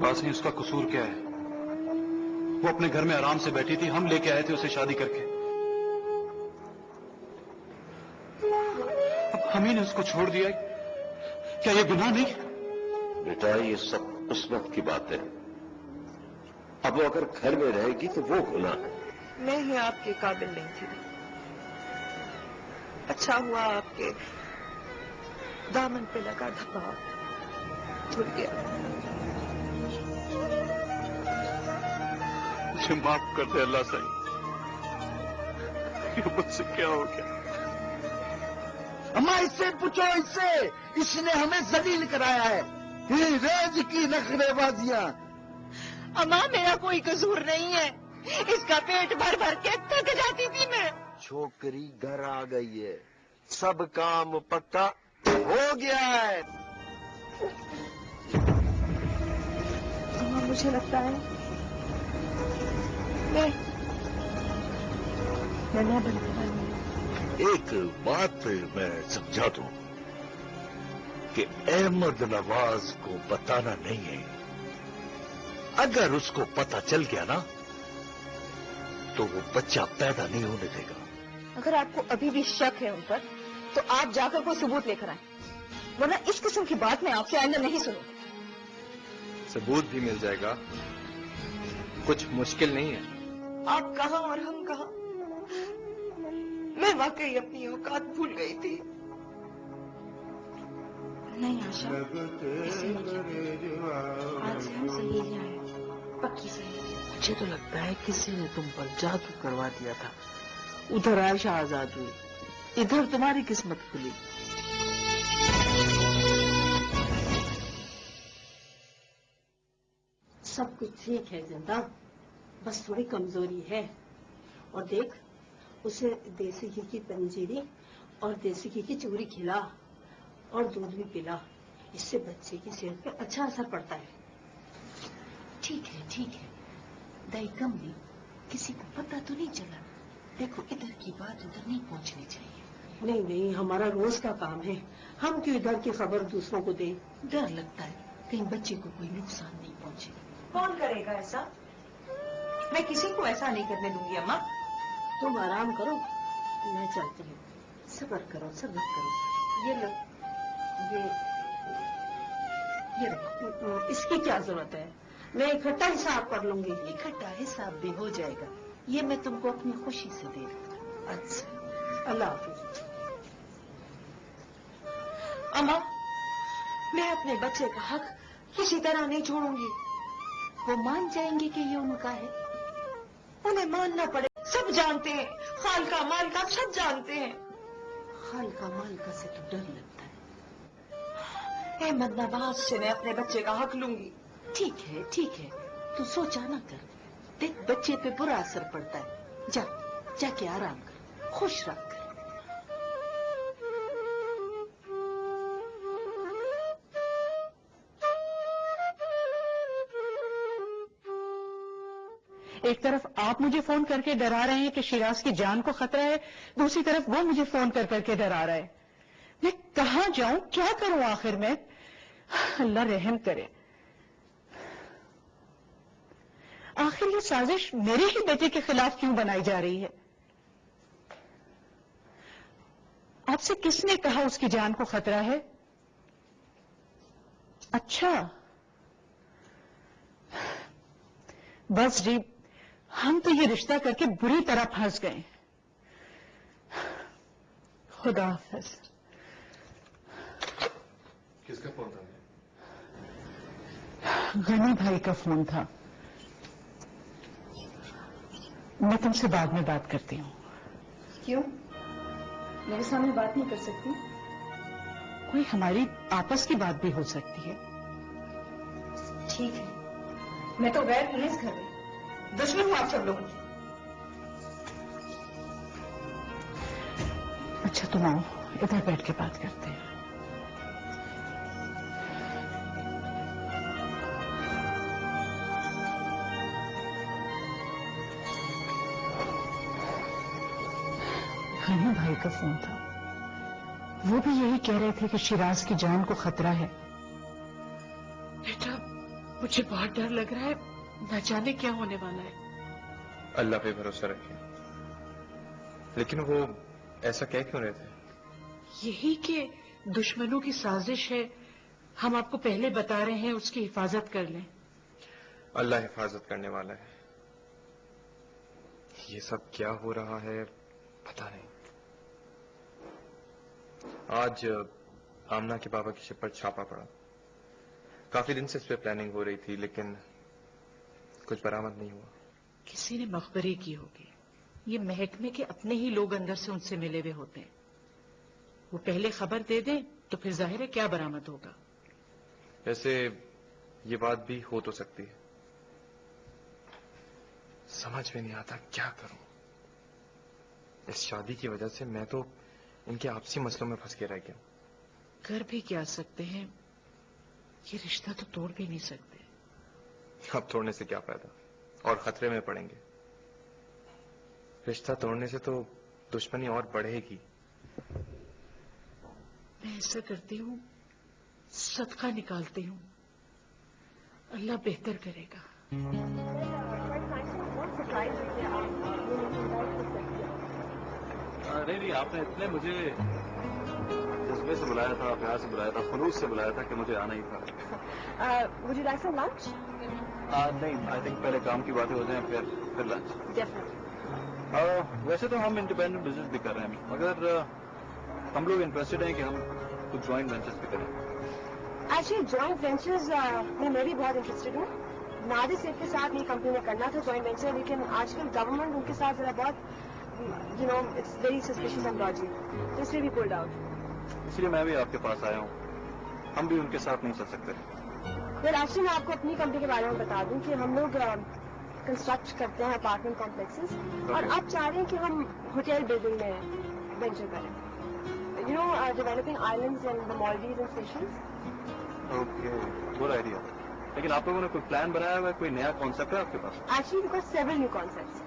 बासी उसका कसूर क्या है? वो अपने घर में आराम से बैठी थी, हम लेके आए थे उसे शादी करके। अब हम ही ने उसको छोड़ दिया, क्या ये गुनाह नहीं? बेटा ये सब किस्मत की बात है। अब वो अगर घर में रहेगी तो वो गुनाह है। मैं ही आपके काबिल नहीं थी। अच्छा हुआ आपके दामन पे लगा धब्बा धुल गया। मुझे माफ कर दे अल्लाह सही, ये मुझसे क्या हो गया? अम्मा इससे पूछो, इसने हमें जलील कराया है। ये रोज की नखरेबाजियां। अम्मा मेरा कोई कसूर नहीं है, इसका पेट भर भर के थक जाती थी मैं। छोकरी घर आ गई है, सब काम पक्का हो गया है। अम्मा मुझे लगता है मैं ना बनने वाली हूँ। एक बात मैं समझा दूं कि अहमद नवाज को बताना नहीं है। अगर उसको पता चल गया ना तो वो बच्चा पैदा नहीं होने देगा। अगर आपको अभी भी शक है उन पर तो आप जाकर कोई सबूत लेकर आए, वरना इस किस्म की बात मैं आपसे आइंदा नहीं सुनूं। सबूत भी मिल जाएगा, कुछ मुश्किल नहीं है। आप कहाँ और हम कहाँ? मैं वाकई अपनी औकात भूल गई थी। नहीं आशा, ऐसे नहीं कहते। आज से हम सही हैं, पक्की सही। मुझे तो लगता है किसी ने तुम पर जादू करवा दिया था। उधर आयशा आजाद हुई, इधर तुम्हारी किस्मत खुली। सब कुछ ठीक है जिंदा, बस थोड़ी कमजोरी है। और देख, उसे देसी घी की पंजीरी और देसी घी की चूरी खिला और दूध भी पिला। इससे बच्चे की सेहत पे अच्छा असर पड़ता है। ठीक है, दाई कम नहीं, किसी को पता तो नहीं चला। देखो इधर की बात उधर नहीं पहुंचनी चाहिए। नहीं, हमारा रोज का काम है, हम क्यों इधर की खबर दूसरों को दें। डर लगता है कहीं बच्चे को कोई नुकसान नहीं पहुंचे। कौन करेगा ऐसा? मैं किसी को ऐसा नहीं करने दूंगी अम्मा। तुम आराम करो, मैं चलती हूँ। सब्र करो। ये लो, ये रखो। इसकी क्या जरूरत है, मैं इकट्ठा हिसाब कर लूंगी। इकट्ठा हिसाब भी हो जाएगा, ये मैं तुमको अपनी खुशी से दे दूँ। अच्छा, अल्लाह हाफिज। अम्मा, मैं अपने बच्चे का हक किसी तरह नहीं छोड़ूंगी। वो मान जाएंगे कि ये उनका है। उन्हें मानना पड़े, सब जानते हैं, खाल का माल का सब जानते हैं। खाल का माल का से तो डर लगता है। अहमद नवाज से मैं अपने बच्चे का हक लूंगी। ठीक है, तू सोचा ना कर। देख बच्चे पे बुरा असर पड़ता है। जाके आराम कर, खुश रख कर। एक तरफ आप मुझे फोन करके डरा रहे हैं कि शिराज की जान को खतरा है, दूसरी तरफ वो मुझे फोन करके डरा रहा है। मैं कहां जाऊं, क्या करूं आखिर में? अल्लाह रहम करे। आखिर ये साजिश मेरे ही बेटे के खिलाफ क्यों बनाई जा रही है? आपसे किसने कहा उसकी जान को खतरा है? अच्छा, बस जी, हम तो ये रिश्ता करके बुरी तरह फंस गए। खुदा हाफिज। किसका फोन था? गनी भाई का फोन था। मैं तुमसे बाद में बात करती हूँ। क्यों? मेरे सामने बात नहीं कर सकती? कोई हमारी आपस की बात भी हो सकती है। ठीक है, मैं तो गैर हूं इस घर में, दुश्मन हूं आप सब लोगों की। अच्छा तुम आओ, इधर बैठ के बात करते हैं। गनी भाई का फोन था, वो भी यही कह रहे थे कि शिराज की जान को खतरा है। बेटा, مجھے بہت ڈر لگ رہا ہے، نہ جانے کیا ہونے والا ہے۔ اللہ پہ بھروسہ رکھیں۔ لیکن وہ ایسا کہہ کیوں رہے تھے؟ یہی کہ دشمنوں کی سازش ہے، ہم آپ کو پہلے بتا رہے ہیں اس کی حفاظت کر لیں۔ اللہ حفاظت کرنے والا ہے۔ یہ سب کیا ہو رہا ہے پتہ نہیں۔ آج آمنہ کے بابا کی شپ پر چھاپا پڑا۔ کافی دن سے اس پہ پلاننگ ہو رہی تھی لیکن کچھ برآمد نہیں ہوا۔ کسی نے مخبری کی ہوگی، یہ محکمے کے اپنے ہی لوگ اندر سے ان سے ملے ہوئے ہوتے ہیں، وہ پہلے خبر دے دیں تو پھر ظاہر ہے کیا برآمد ہوگا۔ ویسے یہ بات بھی ہو تو سکتی ہے، سمجھ میں نہیں آتا کیا کروں۔ اس شادی کی وجہ سے میں تو ان کے آپسی مسئلوں میں پھنس کے رہ گیا۔ کر بھی کیا سکتے ہیں، یہ رشتہ تو توڑ بھی نہیں سکتے۔ اب توڑنے سے کیا فائدہ، اور خطرے میں پڑیں گے۔ رشتہ توڑنے سے تو دشمنی اور بڑھے گی۔ میں ایسا کرتی ہوں، صدقہ نکالتی ہوں، اللہ بہتر کرے گا۔ نہیں، آپ نے اتنے مجھے جذبے سے بلایا تھا، پیار سے بلایا تھا، خلوص سے بلایا تھا کہ مجھے آنا ہی تھا۔ Would you like some lunch? نہیں، آئی تھنک پہلے کام کی باتیں ہو جائیں پھر لنچ۔ Definitely. ویسے تو ہم انڈیپینڈنٹ بزنس بھی کر رہے ہیں، مگر ہم لوگ انٹرسٹڈ ہیں کہ ہم کچھ جوائنٹ وینچرز بھی کریں۔ Actually, joint ventures میں بھی بہت انٹرسٹڈ ہوں۔ نادر سیف کے ساتھ یہ کمپنی میں کرنا تھا جوائنٹ وینچر، لیکن آج کل گورنمنٹ ان کے ساتھ ذرا بہت اٹس ویری سسپیشیس اینڈ ڈاجی، تو اس لیے بھی پولڈ آؤٹ۔ اس لیے میں بھی آپ کے پاس آیا ہوں، ہم بھی ان کے ساتھ نہیں چل سکتے۔ پھر ایکچولی میں آپ کو اپنی کمپنی کے بارے میں بتا دوں کہ ہم لوگ کنسٹرکٹ کرتے ہیں اپارٹمنٹ کمپلیکسز، اور اب چاہ رہے ہیں کہ ہم ہوٹل بلڈنگ میں وینچر کریں، developing islands and the Maldives and Seychelles. Okay, good idea. لیکن آپ لوگوں نے کوئی پلان بنایا ہوا ہے، کوئی نیا کانسیپٹ ہے آپ کے پاس؟ Actually we got several new concepts.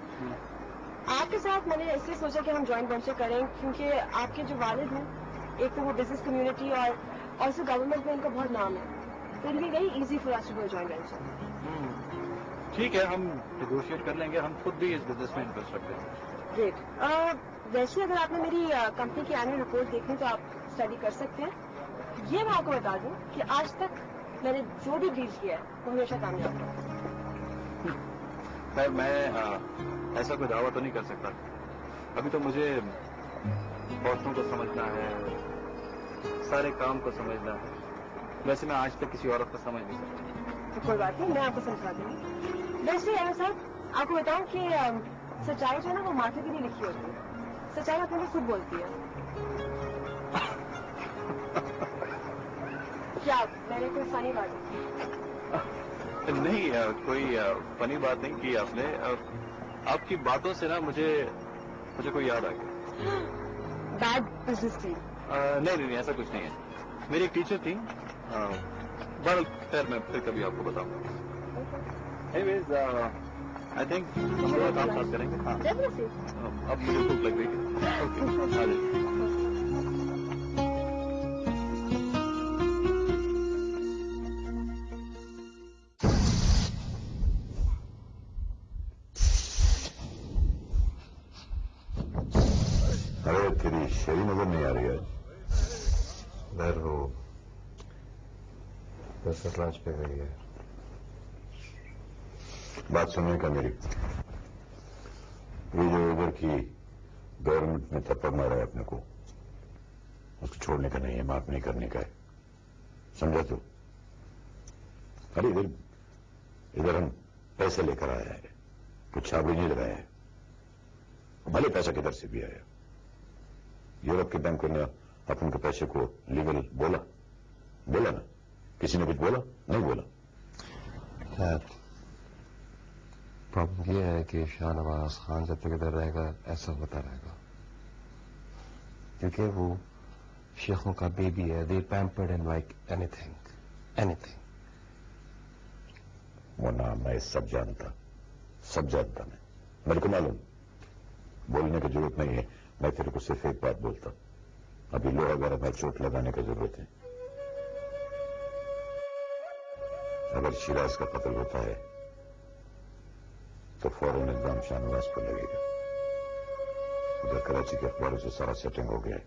آپ کے ساتھ میں نے اس لیے سوچا کہ ہم جوائنٹ وینچر کریں کیونکہ آپ کے جو والد ہیں، ایک تو وہ بزنس کمیونٹی اور آلسو گورنمنٹ میں ان کا بہت نام ہے، تو it be very easy for us to do joint venture. ٹھیک ہے، ہم نیگوشیٹ کر لیں گے، ہم خود بھی اس بزنس میں انٹرسٹ رکھتے ہیں۔ گریٹ۔ ویسے اگر آپ نے میری کمپنی کی اینوئل رپورٹ دیکھنی تو آپ اسٹڈی کر سکتے ہیں۔ یہ میں آپ کو بتا دوں کہ آج تک میں نے جو بھی ڈیل کیا ہے وہ ہمیشہ کامیاب رہا۔ خیر، میں ایسا کوئی دعویٰ تو نہیں کر سکتا، ابھی تو مجھے عورتوں کو سمجھنا ہے، سارے کام کو سمجھنا ہے۔ ویسے میں آج تک کسی عورت کو سمجھ نہیں سکتا۔ تو کوئی بات نہیں، میں آپ کو سمجھا دوں گی۔ ویسے صاحب آپ کو بتاؤں کہ سچائی جو ہے نا وہ ماتھے بھی نہیں لکھی ہوتی ہے، سچائی اپنے خود بولتی ہے۔ کیا میں نے کوئی فنی بات کی؟ نہیں، کوئی فنی بات نہیں کی آپ نے۔ آپ کی باتوں سے نا مجھے کوئی یاد آ گیا۔ بیڈ بزنس تھی؟ نہیں، ایسا کچھ نہیں ہے۔ میری ایک ٹیچر تھی، بہرحال خیر میں پھر کبھی آپ کو بتاؤں گا۔ اینی ویز آئی تھنک ہم تھوڑا کام ساتھ کریں گے۔ ہاں، ڈیفینیٹلی۔ اب مجھے بھوک لگ رہی ہے۔ اوکے، آ جائیے۔ ارے تیری شری نظر نہیں آ رہی ہے۔ ادھر وہ پیسہ لانچ پہ گئی ہے۔ بات سننے کا میری، یہ جو ادھر کی گورنمنٹ نے تھپڑ مارا ہے اپنے کو، اس کو چھوڑنے کا نہیں ہے، معاف نہیں کرنے کا ہے، سمجھا تو؟ ارے ادھر ہم پیسے لے کر آئے ہیں، کچھ چھاپے نہیں لگائے ہیں، بھلے پیسہ کدھر سے بھی آیا۔ یورپ کے بینکوں نے اپن کے پیسے کو لیگل بولا نا؟ کسی نے کچھ بولا؟ نہیں بولا۔ پرابلم یہ ہے کہ شاہ نواز خان جب تک ادھر رہے گا ایسا ہوتا رہے گا، کیونکہ وہ شیخوں کا بیبی ہے، دے پیمپرڈ اینڈ لائک اینی تھنگ۔ مونا میں سب جانتا میں، میرے کو معلوم، بولنے کی ضرورت نہیں ہے، میں تیرے کو صرف ایک بات بولتا ہوں، ابھی لوہا وغیرہ میں چوٹ لگانے کی ضرورت ہے۔ اگر شیراز کا قتل ہوتا ہے تو فوراً الزام شاہنواز پر لگے گا. ادھر کراچی کے اخباروں سے سارا سیٹنگ ہو گیا ہے.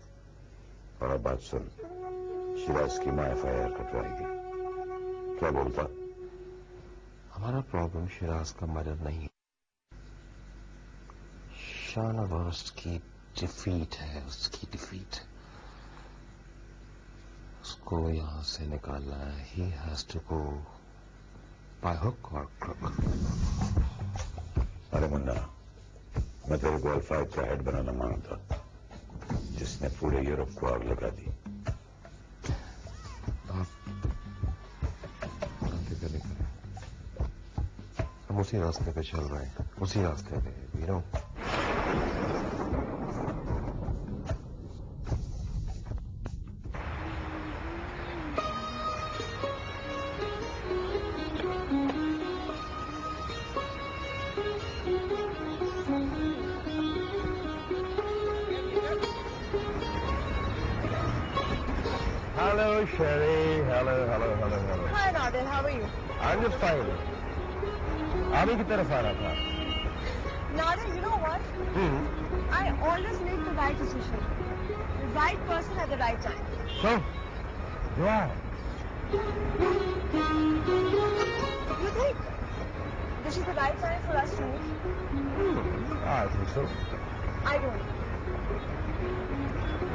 اور اب بات سن, شیراز کی ماں FIR کٹوائے گی. کیا بولتا؟ ہمارا پرابلم شیراز کا مرڈر نہیں, شاہنواز کی ڈیفیٹ ہے. اس کی ڈیفیٹ, اس کو یہاں سے نکالنا ہے. He has to go by hook or crook. ارے منا, میں تیرے کو الفائد کا ہیڈ بنانا مانگتا, جس نے پورے یورپ کو آگ لگا دی. ہم اسی راستے پہ چل رہے ہیں, اسی راستے پہ you know. Hello, Sherry. Hello. Hi, Nader. How are you? I'm just fine. آگے کی طرف آ رہا تھا. Nader, you know what? I always make the right decision. The right person at the right time. So, why? You think this is the right time for us to meet? I think so. I don't.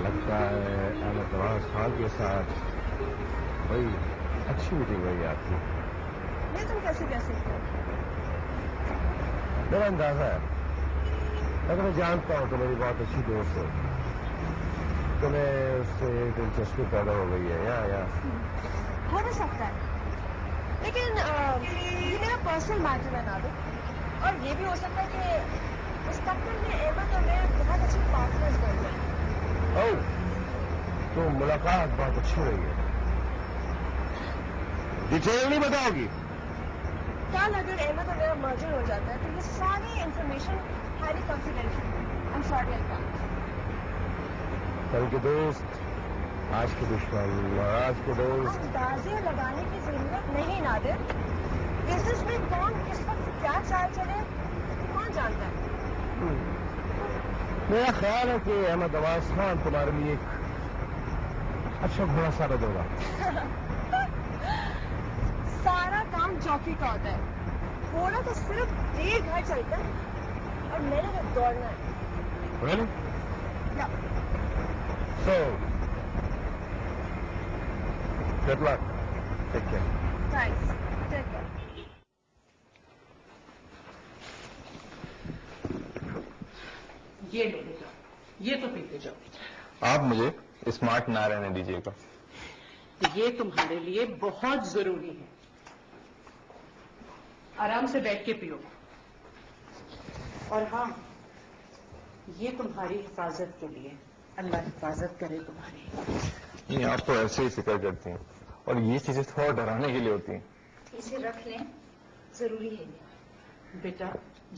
لگتا ہے احمد نواز خان کے ساتھ بڑی اچھی meeting ہوئی آپ کی. یہ تم کیسے کہہ سکتے ہو؟ میرا اندازہ ہے, اگر میں جانتا ہوں تو میری بہت اچھی دوست ہے, تمہیں اس سے دلچسپی پیدا ہو گئی ہے. یا ہو بھی سکتا ہے, لیکن یہ میرا پرسنل میٹر ہے نادر, اور یہ بھی ہو سکتا ہے کہ مستقبل میں احمد اور میں بہت اچھے پارٹنرز بن گئے. تو ملاقات بہت اچھی رہی ہے. ڈیٹیل نہیں بتاؤ گی؟ کل اگر احمد اور میرا مرجر ہو جاتا ہے تو یہ ساری information highly confidential. I'm sorry I can't. کل کے دوست آج کے دشمن, اور آج کے دوست. اندازے لگانے کی ضرورت نہیں نادر. بزنس میں کون کس وقت کیا چال چلے کون جانتا ہے. میرا خیال ہے کہ احمد نواز خان تمہارے لیے ایک اچھا گھوڑا ثابت ہوگا. سارا کام چوکی کا ہوتا ہے, گھوڑا تو صرف 1.5 گھر چلتا ہے, اور میں نے دوڑنا ہے. Really? Yeah. So, good luck. Take care. Thanks. Take care. یہ لے جاؤ, یہ تو پیتے جاؤ. آپ مجھے اسمارٹ نہ رہنے دیجیے گا. یہ تمہارے لیے بہت ضروری ہے. آرام سے بیٹھ کے پیو. اور ہاں, یہ تمہاری حفاظت کے لیے. اللہ حفاظت کرے تمہاری. نہیں, آپ تو ایسے ہی فکر کرتی ہیں, اور یہ چیزیں تھوڑا ڈرانے کے لیے ہوتی ہیں. اسے رکھ لیں, ضروری ہے یہ. بیٹا,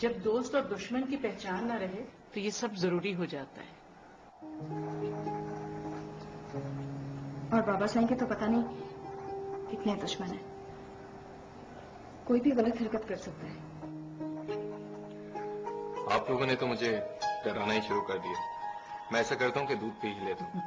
جب دوست اور دشمن کی پہچان نہ رہے تو یہ سب ضروری ہو جاتا ہے. اور بابا صاحب کے تو پتہ نہیں کتنے دشمن ہیں, کوئی بھی غلط حرکت کر سکتا ہے. آپ لوگوں نے تو مجھے ڈرانا ہی شروع کر دیا. میں ایسا کرتا ہوں کہ دودھ پی ہی لیتا ہوں.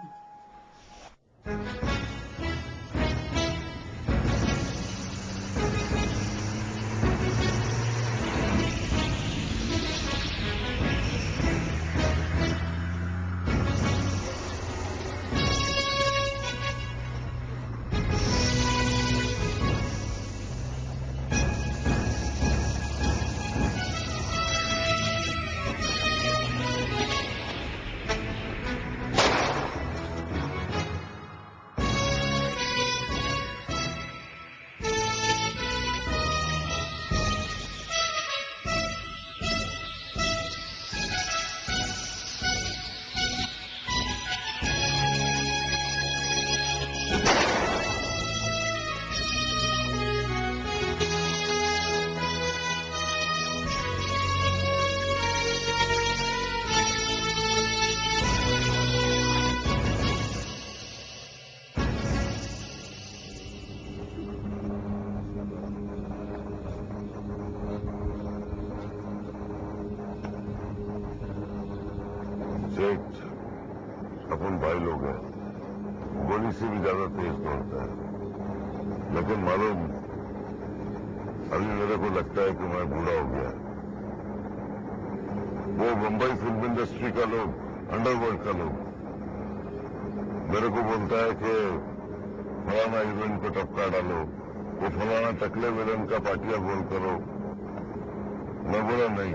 अपन भाई लोग हैं, गोली से भी ज्यादा तेज दौड़ता है। लेकिन मालूम, अभी मेरे को लगता है कि मैं बूढ़ा हो गया। वो मुंबई फिल्म इंडस्ट्री का लोग, अंडरवर्ल्ड का लोग मेरे को बोलता है कि फलाना हीरोइन को टपका डालो, वो फलाना टकले विलन का पाटिया गोल करो। मैं बोला नहीं,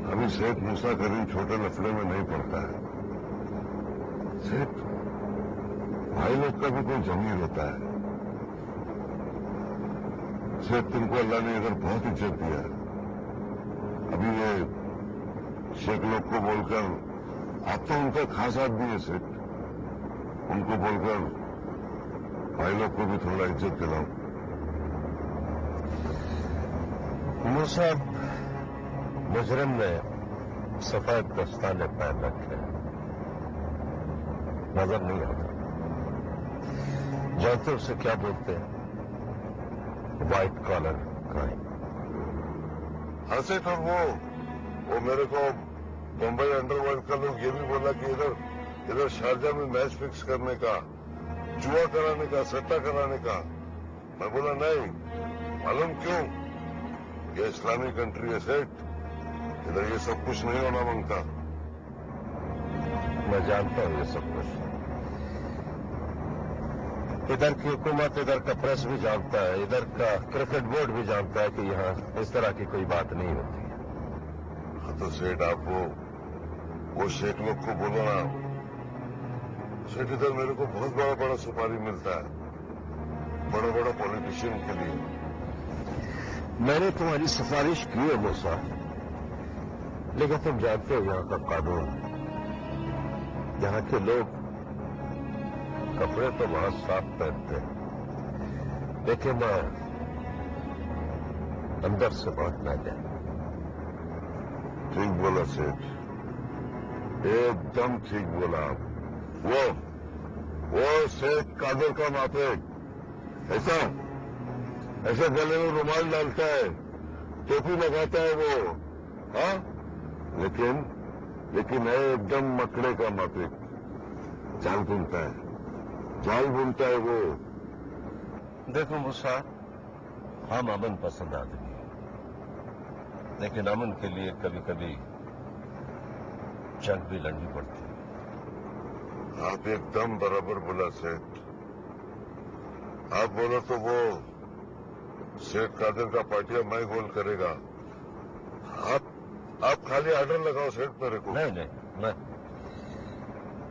अभी शेख मूसा करीम छोटे लफड़े में नहीं पड़ता है। शेख भाई लोग का भी कोई जमीर होता है। शेख तुमको अल्लाह ने इधर बहुत इज्जत दिया है। अभी ये शेख लोग को बोलकर, आप तो उनका खास आदमी है शेख, उनको बोलकर भाई लोग को भी थोड़ा इज्जत दिलाओ। मूसा, मुजरिम ने सफेद दस्ताने पहन रखे, नजर नहीं आता। जानते उसे क्या बोलते हैं? White collar crime. हंसे तो वो मेरे को मुंबई अंडरवर्ल्ड का लोग ये भी बोला कि इधर शारजा में मैच फिक्स करने का, जुआ कराने का, सट्टा कराने का। मैं बोला नहीं, मालूम क्यों? ये इस्लामी कंट्री है सेठ, इधर ये सब कुछ नहीं होना मांगता। मैं जानता हूं ये सब कुछ। इधर की हुकूमत, इधर का प्रेस भी जानता है, इधर का क्रिकेट बोर्ड भी जानता है कि यहाँ इस तरह की कोई बात नहीं होती। हाँ तो सेठ, आप वो शेख लोग को बोलो ना। सेठ, इधर मेरे को बहुत बड़ा बड़ा सुपारी मिलता है, बड़ा बड़ा पॉलिटिशियन के लिए। मैंने तुम्हारी सिफारिश की है मूसा, लेकिन तुम जानते हो यहाँ का कानून, यहाँ के लोग कपड़े तो बहुत साफ पहनते हैं, लेकिन अंदर से बहुत मैले। ठीक बोला सेठ, एकदम ठीक बोला आप। वो शेख कादर का मापे ऐसा गले में रुमाल डालता है, टोपी लगाता है वो, हाँ, लेकिन है एकदम मकड़े का मापे। जाल बुनता है वो। देखो मूसा, हम अमन पसंद आदमी हैं, लेकिन अमन के लिए कभी कभी जंग भी लड़नी पड़ती है। आप एकदम बराबर बोला सेठ। आप बोलो तो वो शेख कादिर का पाटिया मैं गोल करेगा। आप खाली आर्डर लगाओ सेठ मेरे को। नहीं,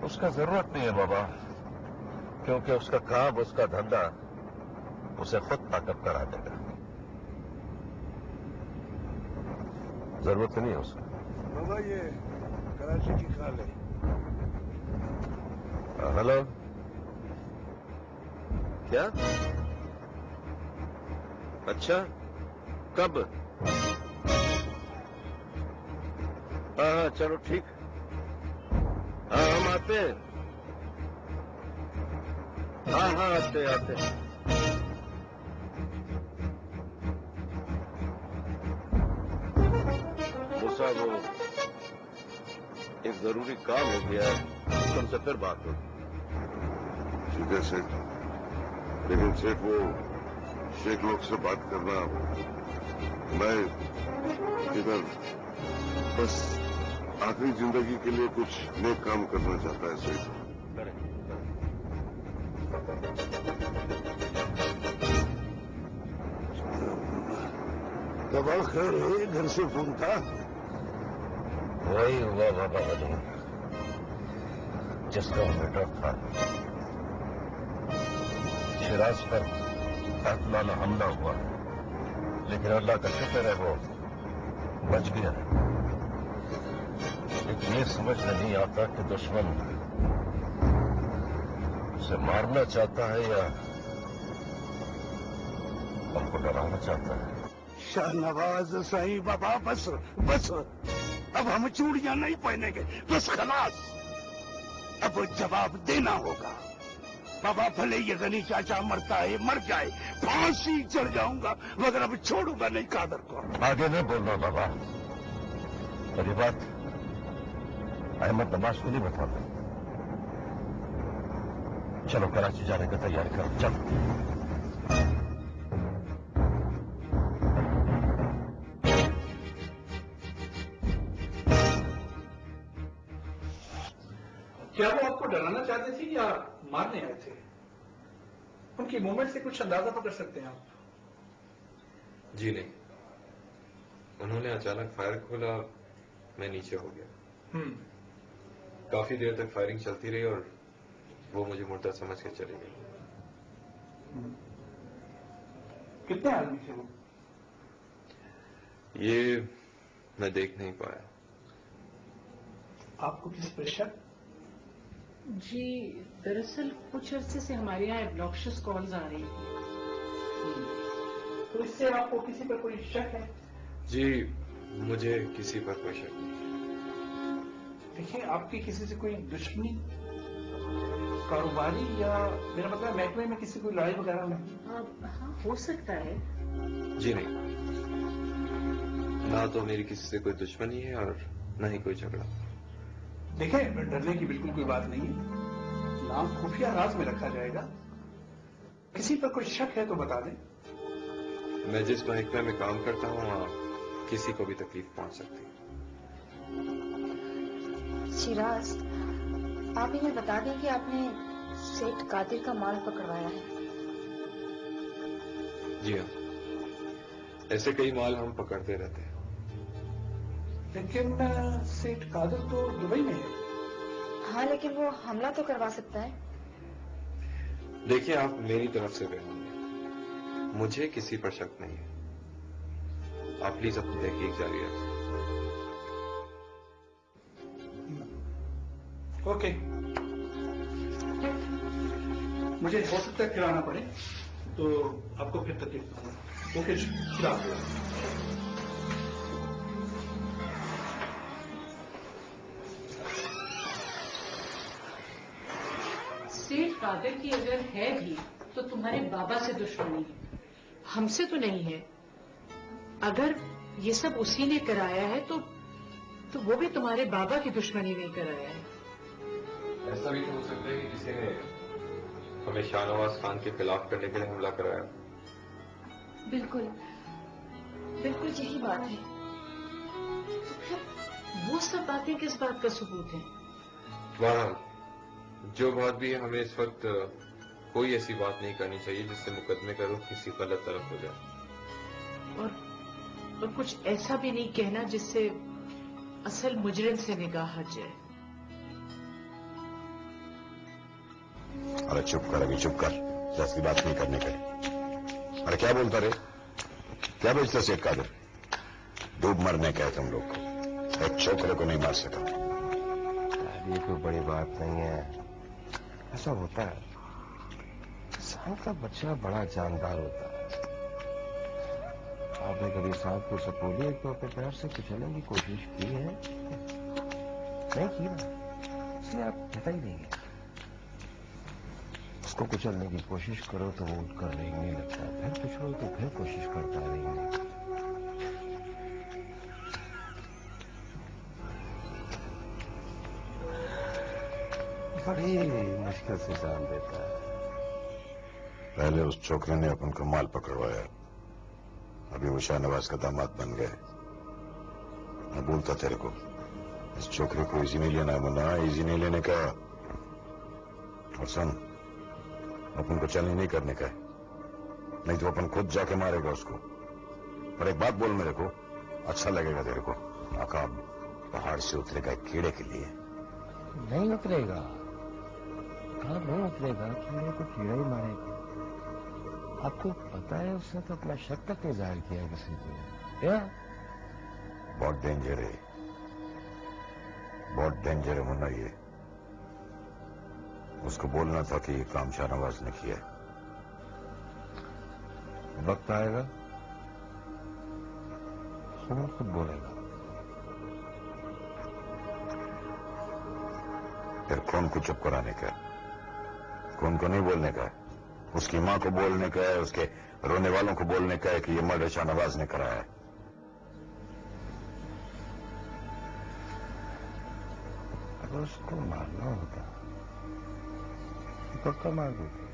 उसका जरूरत नहीं है बाबा, क्योंकि उसका काम, उसका धंधा उसे खुद ताकत करा देगा। जरूरत नहीं है उसको। बाबा ये कराची की खाल है। हेलो, क्या? अच्छा, कब? हाँ, चलो ठीक। हाँ, हम आते हैं। हाँ, आते। मूसा, वो एक जरूरी काम हो गया है, तुमसे फिर बात हो। ठीक है सेठ, लेकिन सेठ वो शेख लोग से बात करना, मैं इधर बस आखिरी जिंदगी के लिए कुछ नेक काम करना चाहता है सेठ। दबा खैर है, घर से फोन था। वही हुआ बाबा बदू, जिसका बेटा था। शिराज पर कातलाना हमला हुआ, लेकिन अल्लाह का शुक्र है वो बच गया। लेकिन ये समझ नहीं आता कि दुश्मन उसे मारना चाहता है या हमको डराना चाहता है। शाहनवाज सही बाबा, बस अब हम चूड़ियां नहीं पहनेंगे, बस खलास। अब जवाब देना होगा। बाबा भले ये गनी चाचा मरता है, मर जाए, फांसी चढ़ जाऊंगा, मगर अब छोड़ूंगा नहीं कादर को। आगे नहीं बोलना बाबा, मेरी बात अहमद नवाज को नहीं बताता। चलो कराची जाने का तैयारी करो, चलो। क्या वो आपको डराना चाहते थे या मारने आए थे? उनकी मूवमेंट से कुछ अंदाजा तो कर सकते हैं आप? जी नहीं, उन्होंने अचानक फायर खोला, मैं नीचे हो गया। काफी देर तक फायरिंग चलती रही और वो मुझे मुर्दा समझ के चले गए। कितने आदमी थे वो? ये मैं देख नहीं पाया। आपको किसी पर शक? जी दरअसल कुछ अरसे से हमारे यहाँ एब्नॉक्शियस कॉल्स आ रही थी। तो इससे आपको किसी पर कोई शक है? जी मुझे किसी पर कोई शक नहीं। देखिए, आपकी किसी से कोई दुश्मनी, कारोबारी, या मेरा मतलब महकमे में किसी कोई लड़ाई वगैरह नहीं? हाँ हो सकता है। जी नहीं, ना तो मेरी किसी से कोई दुश्मनी है और ना ही कोई झगड़ा। देखें, डरने की बिल्कुल कोई बात नहीं है। नाम खुफिया राज में रखा जाएगा। किसी पर कोई शक है तो बता दें। मैं जिस महकमे में काम करता हूँ वहाँ किसी को भी तकलीफ पहुंच सकती है। शिराज, आप इन्हें बता दें कि आपने सेठ कादिर का माल पकड़वाया है। जी हाँ, ऐसे कई माल हम पकड़ते रहते हैं। लेकिन सेठ कादिर तो दुबई में है। हाँ, लेकिन वो हमला तो करवा सकता है। देखिए, आप मेरी तरफ से बेहोंगे, मुझे किसी पर शक नहीं है। आप प्लीज अपनी तहकीक जारी रखें। ओके, मुझे हो सकता है फिर आना पड़े, तो आपको फिर तकलीफ दूंगा। ओके, शुक्रिया। सेठ कादिर की अगर है भी तो तुम्हारे बाबा से दुश्मनी है, हमसे तो नहीं है। अगर ये सब उसी ने कराया है तो वो भी तुम्हारे बाबा की दुश्मनी नहीं कराया है। ऐसा भी तो हो सकता है कि किसी ने हमें शाहनवाज खान के खिलाफ करने के लिए हमला कराया। बिल्कुल बिल्कुल यही बात है। तो फिर वो सब बातें किस बात का सबूत है? बहरहाल जो बात भी है, हमें इस वक्त कोई ऐसी बात नहीं करनी चाहिए जिससे मुकदमे का रुख किसी गलत तरफ हो जाए। और कुछ ऐसा भी नहीं कहना जिससे असल मुजरिम से निगाह हट जाए। अरे चुप कर, अभी चुप कर, जैसी बात नहीं करने का। अरे क्या बोलता रे, क्या बेचता सेठ कादिर? डूब मरने का है तुम लोग को, एक छोकरे को नहीं मार सका। ये कोई बड़ी बात नहीं है, ऐसा होता है। सांप का बच्चा बड़ा जानदार होता है। आपने कभी सांप को सपोली तो अपने पैर से कुचलने की कोशिश की है? नहीं की ना, इसलिए आप पता ही नहीं है। उसको कुचलने की कोशिश करो तो वो उठकर रेंगने लगता है, फिर कुचलो तो फिर कोशिश करता है रेंगने की। बड़ी मुश्किल से जान देता है। पहले उस छोकरे ने अपन को माल पकड़वाया, अभी वो शाहनवाज का दामाद बन गए। मैं बोलता तेरे को, इस छोकरे को इजी नहीं लेना मुन्ना, इजी नहीं लेने का। और सुन, अपन को चलनी नहीं करने का है, नहीं तो अपन खुद जाके मारेगा उसको। पर एक बात बोल मेरे को, अच्छा लगेगा तेरे को, आका पहाड़ से उतरेगा कीड़े के लिए। नहीं उतरेगा, कहाँ नहीं उतरेगा, कीड़े को कीड़ा ही मारेगा। आपको पता है उसने तो अपना शक तक नहीं जाहिर किया किसी को। या बहुत डेंजर है, बहुत डेंजर है मुन्ना ये। उसको बोलना था कि ये काम शाहनवाज ने किया। वक्त आएगा वो खुद बोलेगा। फिर कौन को चुप कराने का, कौन को नहीं बोलने का? उसकी मां को बोलने का है, उसके रोने वालों को बोलने का है कि ये मर्डर शाहनवाज ने कराया है। तो उसको मारना होता, पक्का मार देते।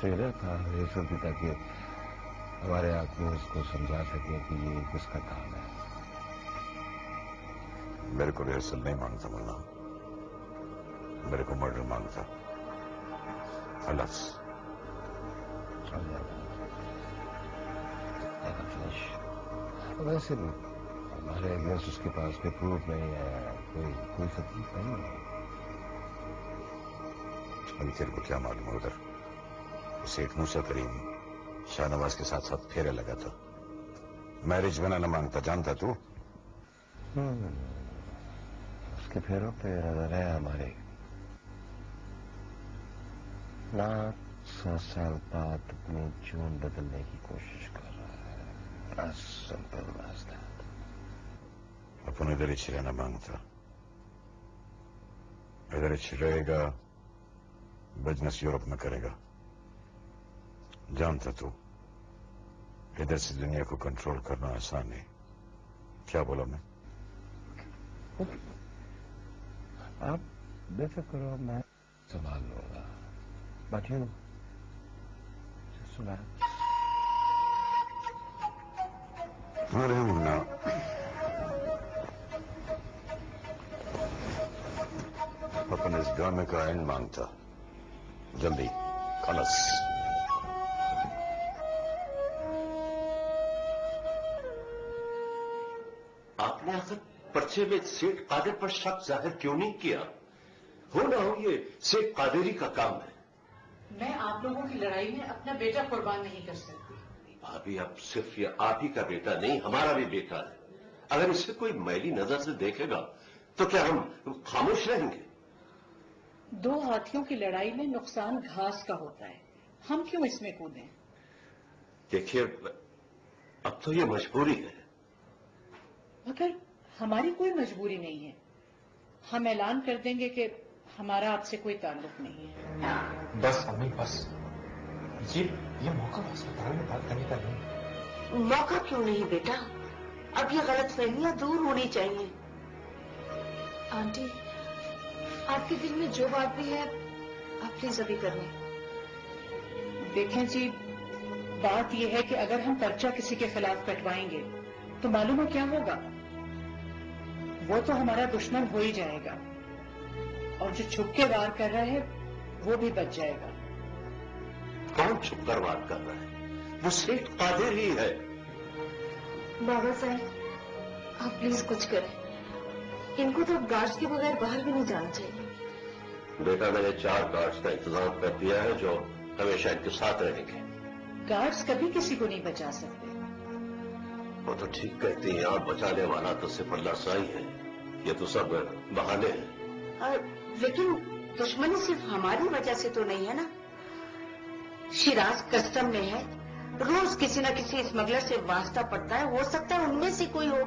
चेहरा था ये सब भी, ताकि हमारे आदमी उसको समझा सके कि ये किसका काम है। मेरे को रिहर्सल नहीं मांगता मुन्ना, मेरे को मर्डर मांगता। खलास। वैसे भी हमारे अगेंस्ट उसके पास कोई प्रूफ नहीं है, कोई सबूत नहीं है। अभी तेरे को क्या मालूम है उधर सेठ मूसा करीम शाहनवाज के साथ साथ फेरे लगा था, मैरिज बनाना मांगता, जानता तू? उसके फेरों पे नजर है हमारे। 100 साल बाद अपनी जून बदलने की कोशिश कर रहा है। As simple as that. अपन इधर ही रहना मांगता, इधर ही रहेगा, बिजनेस यूरोप में करेगा। जानता तू इधर से दुनिया को कंट्रोल करना आसान नहीं। क्या बोला मैं? आप बेफिक्र हो, मैं संभाल लूंगा। बट यू सुना? अरे मुन्ना, अपन इस ड्रामे का एंड मांगता, जल्दी। खलास। आपने आखिर पर्चे में सेठ कादिर पर शक जाहिर क्यों नहीं किया? हो ना हो ये सेठ कादेरी का काम है। मैं आप लोगों की लड़ाई में अपना बेटा कुर्बान नहीं कर सकती। भाभी, अब सिर्फ ये आप ही का बेटा नहीं, हमारा भी बेटा है। अगर इसे कोई मैली नजर से देखेगा तो क्या हम खामोश रहेंगे? 2 हाथियों की लड़ाई में नुकसान घास का होता है, हम क्यों इसमें कूदें? देखिए, अब तो ये मजबूरी है। मगर हमारी कोई मजबूरी नहीं है। हम ऐलान कर देंगे कि हमारा आपसे कोई ताल्लुक नहीं है। बस अम्मी, बस। ये मौका अस्पताल में बात करने का नहीं। मौका क्यों नहीं बेटा? अब ये गलतफहमियां दूर होनी चाहिए। आंटी, आपके दिल में जो बात भी है आप प्लीज अभी कर लें। देखें जी, बात यह है कि अगर हम पर्चा किसी के खिलाफ कटवाएंगे तो मालूम है क्या होगा? वो तो हमारा दुश्मन हो ही जाएगा और जो छुप के वार कर रहा है वो भी बच जाएगा। कौन छुप कर वार कर रहा है? वो सेठ कादिर ही है। बाबा साहब, आप प्लीज कुछ करें। इनको तो गार्ड्स के बगैर बाहर भी नहीं जाना चाहिए। बेटा, मैंने 4 गार्ड्स का इंतजाम कर दिया है जो हमेशा इनके साथ रहेंगे। गार्ड्स कभी किसी को नहीं बचा सकते। वो तो ठीक कहती हैं आप, बचाने वाला तो सिर्फ अल्लाह साई है। ये तो सब बहाने हैं। लेकिन दुश्मनी सिर्फ हमारी वजह से तो नहीं है ना। शिराज कस्टम में है, रोज किसी न किसी स्मगलर से वास्ता पड़ता है, हो सकता है उनमें से कोई हो।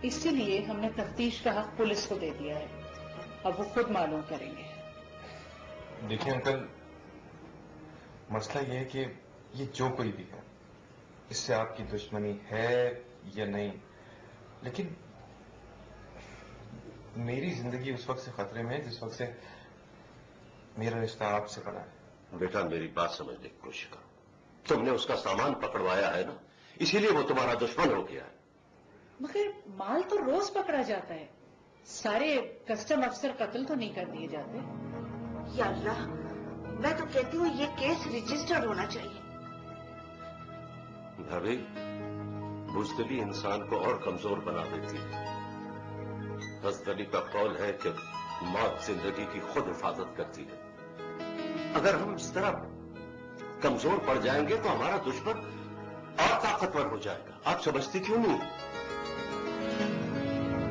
इसीलिए हमने तफ्तीश का हक पुलिस को दे दिया है, अब वो खुद मालूम करेंगे। देखिए अंकल, मसला ये है कि ये जो कोई भी है, इससे आपकी दुश्मनी है या नहीं, लेकिन मेरी जिंदगी उस वक्त से खतरे में है जिस वक्त से मेरा रिश्ता आपसे बना है। बेटा, मेरी बात समझने की कोशिश करो। तुमने उसका सामान पकड़वाया है ना, इसीलिए वो तुम्हारा दुश्मन हो गया है। मगर माल तो रोज पकड़ा जाता है, सारे कस्टम अफसर कत्ल तो नहीं कर दिए जाते। या अल्लाह, मैं तो कहती हूँ ये केस रजिस्टर्ड होना चाहिए। भाभी, बुज़दिली इंसान को और कमजोर बना देती है। हज़रत अली का कौल है कि मौत जिंदगी की खुद हिफाजत करती है। अगर हम इस तरह कमजोर पड़ जाएंगे तो हमारा दुश्मन और ताकतवर हो जाएगा। आप समझती क्यों नहीं?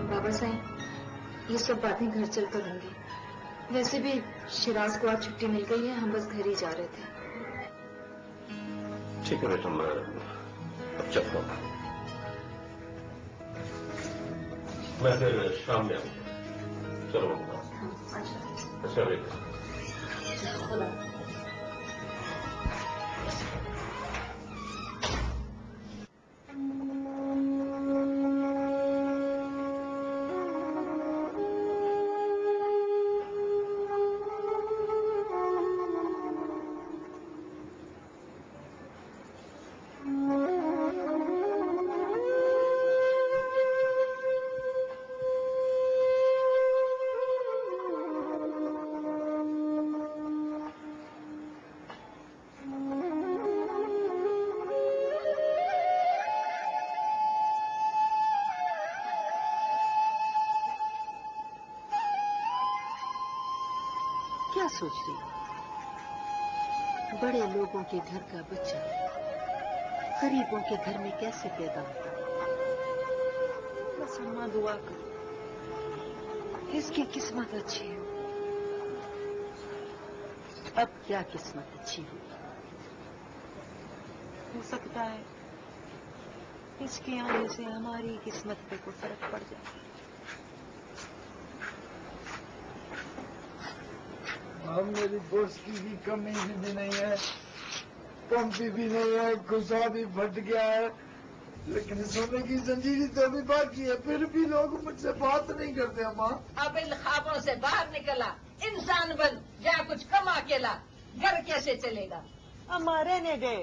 बाबा साहब, ये सब बातें घर चलकर होंगी। वैसे भी शिराज को आज छुट्टी मिल गई है, हम बस घर ही जा रहे थे। ठीक है बेटा, मैं अब चलता हूं। मैं फिर शाम में आऊंगा। चलो अच्छा बेटा। क्या सोच रही हो? बड़े लोगों के घर का बच्चा गरीबों के घर में कैसे पैदा होता? बस अम्मा दुआ करो इसकी किस्मत अच्छी हो। अब क्या किस्मत अच्छी हो सकता है इसके आने से हमारी किस्मत पे कोई फर्क पड़ जाए। अब मेरी दोस्ती की कमी भी नहीं है, पंपी भी नहीं है, गुस्सा भी फट गया है, लेकिन सोने की जंजीरी तो अभी बाकी है, फिर भी लोग मुझसे बात नहीं करते। अम्मा अब इन ख्वाबों से बाहर निकला, इंसान बन, जा कुछ कमा के ला, घर कैसे चलेगा? अम्मा रहने दे,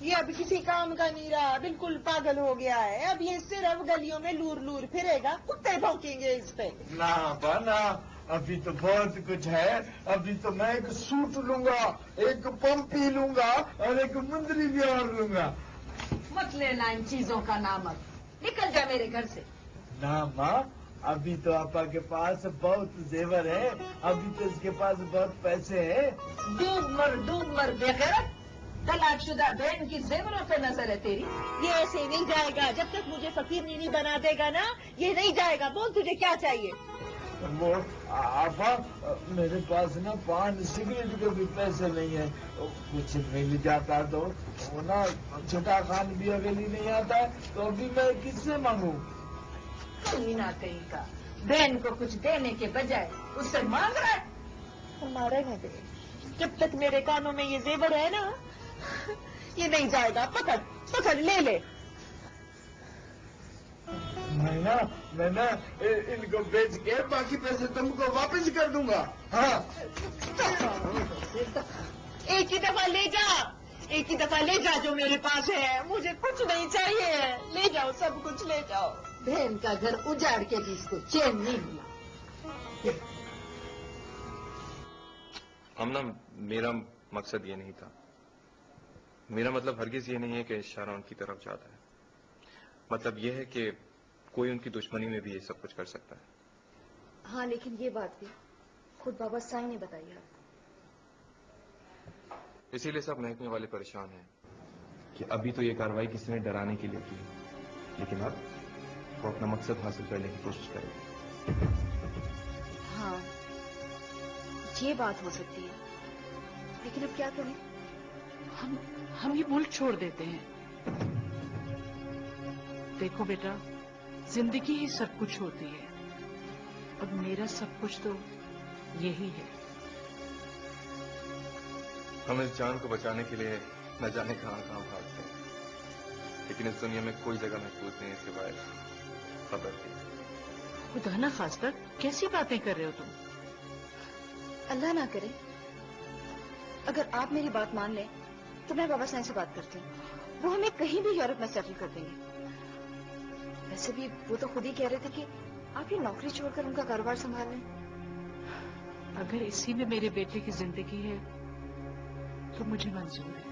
ये अब किसी काम का नहीं रहा, बिल्कुल पागल हो गया है। अब ये सिर्फ गलियों में लूर लूर फिरेगा, कुत्ते भौंकेंगे इस पे। ना बना, अभी तो बहुत कुछ है। अभी तो मैं एक सूट लूंगा, एक पंपी लूंगा और एक मुंदरी भी और लूंगा। मत लेना इन चीजों का नाम, अब निकल जा मेरे घर से। ना माँ, अभी तो आपा के पास बहुत जेवर है, अभी तो इसके पास बहुत पैसे हैं। डूब मर बेगैरत, तलाकशुदा बहन की जेवरों पे नजर है तेरी। ये ऐसे नहीं जाएगा, जब तक मुझे फकीर नहीं बना देगा ना, ये नहीं जाएगा। बोल तुझे क्या चाहिए? वो आपा, मेरे पास ना पान सिगरेट के भी पैसे नहीं है, कुछ मिल जाता तो। वो ना छोटा खान भी अकेली नहीं आता है, तो अभी मैं किससे मांगू? कहीं ना कहीं का बहन को कुछ देने के बजाय उससे मांग रहा है। हमारा रहने दे, जब तक मेरे कानों में ये जेवर है ना, ये नहीं जाएगा। पकड़ ले। मैं ना इनको बेच के बाकी पैसे तुमको वापस कर दूंगा। हाँ, एक ही दफा ले जा जो मेरे पास है। मुझे कुछ नहीं चाहिए, ले जाओ, सब कुछ ले जाओ। बहन का घर उजाड़ के भी इसको चैन नहीं मिला। हमना, मेरा मकसद ये नहीं था। मेरा मतलब हरगिज ये नहीं है कि इशारा उनकी तरफ जाता है। मतलब ये है कि कोई उनकी दुश्मनी में भी ये सब कुछ कर सकता है। हाँ, लेकिन ये बात भी खुद बाबा साईं ने बताई है। इसीलिए सब महकमे वाले परेशान हैं कि अभी तो ये कार्रवाई किसी ने डराने के लिए की, लेकिन अब वो अपना मकसद हासिल करने की कोशिश करेंगे। हाँ, ये बात हो सकती है, लेकिन अब क्या करें? हम ये मुल्क छोड़ देते हैं। देखो बेटा, जिंदगी ही सब कुछ होती है, और मेरा सब कुछ तो यही है। हम इस जान को बचाने के लिए न जाने कहां भागते हैं, लेकिन इस दुनिया में कोई जगह महफूज नहीं है सिवाय खबर की। खुदा ना खास्ता, कैसी बातें कर रहे हो तुम? अल्लाह ना करे, अगर आप मेरी बात मान लें तो मैं बाबा साईं से बात करती हूँ, वो हमें कहीं भी यूरोप में सेटल कर देंगे। वैसे भी वो तो खुद ही कह रहे थे कि आप ये नौकरी छोड़कर उनका कारोबार संभाल लें। अगर इसी में मेरे बेटे की जिंदगी है तो मुझे मंजूर है।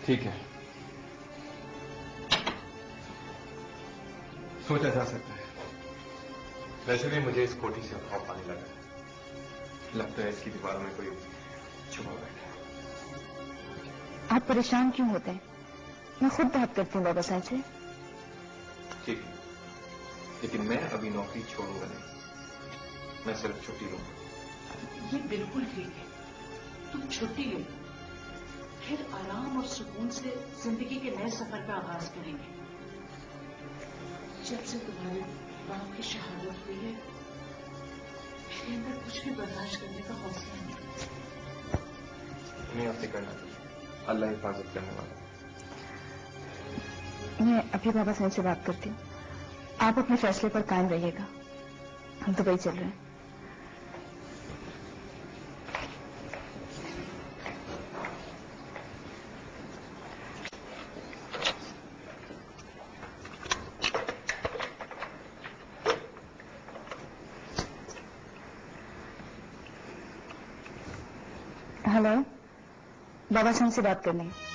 ठीक है, सोचा जा सकता है। वैसे भी मुझे इस कोठी से खौफ आने लगा है। लगता है इसकी दीवारों में कोई छुपा बैठा है। आप परेशान क्यों होते हैं? मैं खुद बात करती हूँ बाबा साईं से। ठीक है, लेकिन मैं अभी नौकरी छोड़ूंगा नहीं, मैं सिर्फ छुट्टी लूंगा। ये बिल्कुल ठीक है, तुम छुट्टी ले लो, फिर आराम और सुकून से जिंदगी के नए सफर का आगाज करेंगे। जब से तुम्हारे बाप की शहादत हुई है, मेरे अंदर कुछ भी बर्दाश्त करने का हौसला नहीं। नहीं, आपसे करना चाहिए, अल्लाह हिफाजत करने वाला। मैं अभी बाबा साईं से बात करती हूँ, आप अपने फैसले पर कायम रहिएगा। हम तो वही चल रहे हैं। हेलो, बाबा साईं से बात करनी है।